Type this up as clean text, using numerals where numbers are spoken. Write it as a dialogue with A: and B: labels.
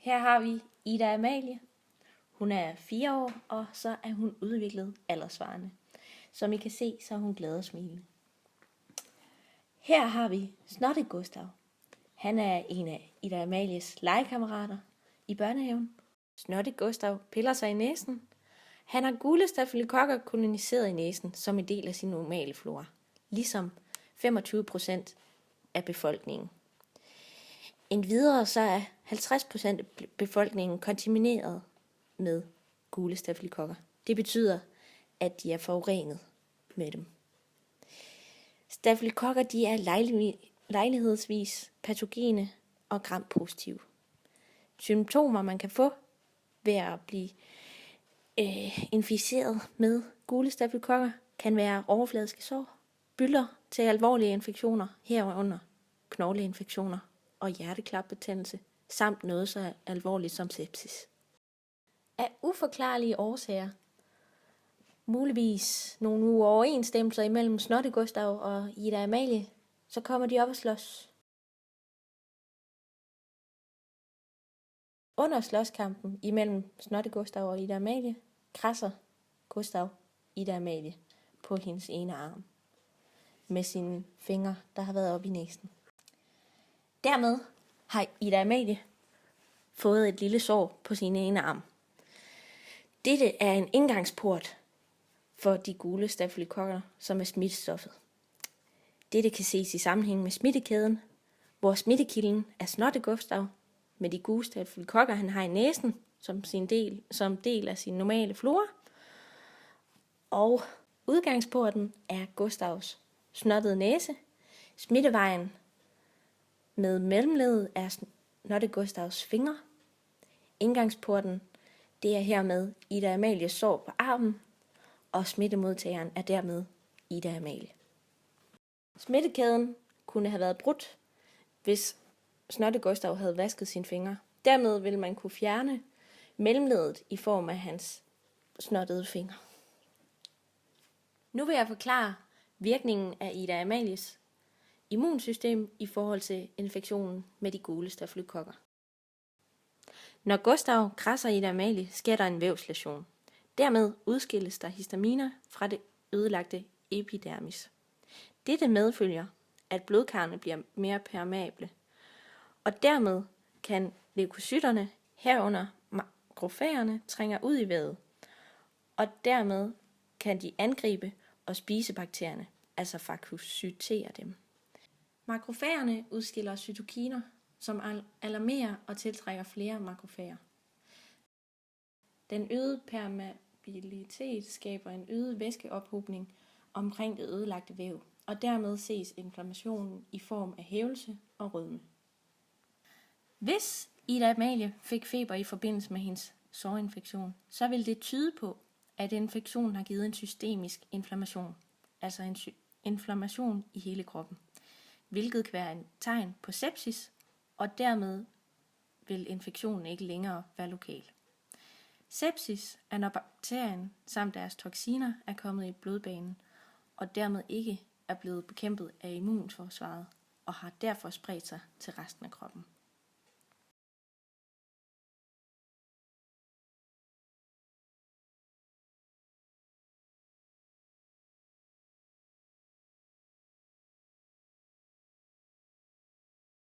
A: Her har vi Ida Amalie. Hun er 4 år, og så er hun udviklet alderssvarende. Som I kan se, så er hun glad og smilende. Her har vi Snotty Gustav. Han er en af Ida Amalies legekammerater i børnehaven. Snotty Gustav piller sig i næsen. Han har gule stafylokokker koloniseret i næsen som en del af sin normale flora. Ligesom 25% af befolkningen. Endvidere så er 50% af befolkningen kontamineret med gule stafylokokker. Det betyder, at de er forurenet med dem. Stafylokokker de er lejlighedsvis patogene og gram-positive. Symptomer man kan få ved at blive inficeret med gule stafylokokker kan være overfladiske sår, bylder til alvorlige infektioner, herunder knogleinfektioner og hjerteklapbetændelse, samt noget så alvorligt som sepsis. Af uforklarlige årsager, muligvis nogle uoverensstemmelser imellem Snotty Gustav og Ida Amalie, så kommer de op og slås. Under slåskampen imellem Snotty Gustav og Ida Amalie, krasser Gustav Ida Amalie på hendes ene arm med sine fingre, der har været oppe i næsen. Dermed har Ida Amalie fået et lille sår på sin ene arm. Dette er en indgangsport for de gule stafylokokker, som er smittestoffet. Dette kan ses i sammenhæng med smittekæden, hvor smittekilden er Snotty Gustav med de gule stafylokokker, han har i næsen som del af sin normale flora. Og udgangsporten er Gustavs snottede næse. Smittevejen med mellemleddet er Snotty Gustavs fingre. Indgangsporten, det er hermed Ida Amalies sår på armen, og smittemodtageren er dermed Ida Amalie. Smittekæden kunne have været brudt, hvis Snotty Gustav havde vasket sine fingre. Dermed ville man kunne fjerne mellemleddet i form af hans snottede fingre. Nu vil jeg forklare virkningen af Ida Amalies immunsystem i forhold til infektionen med de gule stafylokokker. Når Gustav krasser Ida Amalie, sker der en vævslæsion. Dermed udskilles der histaminer fra det ødelagte epidermis. Dette medfølger, at blodkarrene bliver mere permeable, og dermed kan leukocytterne, herunder makrofagerne, trænge ud i vævet, og dermed kan de angribe og spise bakterierne, altså fagocytere dem. Makrofagerne udskiller cytokiner, som alarmerer og tiltrækker flere makrofager. Den øgede permeabilitet skaber en øget væskeophobning omkring det ødelagte væv, og dermed ses inflammationen i form af hævelse og rødme. Hvis Ida Amalie fik feber i forbindelse med hendes sårinfektion, så vil det tyde på, at infektionen har givet en systemisk inflammation, altså en inflammation i hele kroppen, hvilket kan være en tegn på sepsis, og dermed vil infektionen ikke længere være lokal. Sepsis er, når bakterien samt deres toksiner er kommet i blodbanen, og dermed ikke er blevet bekæmpet af immunforsvaret, og har derfor spredt sig til resten af kroppen.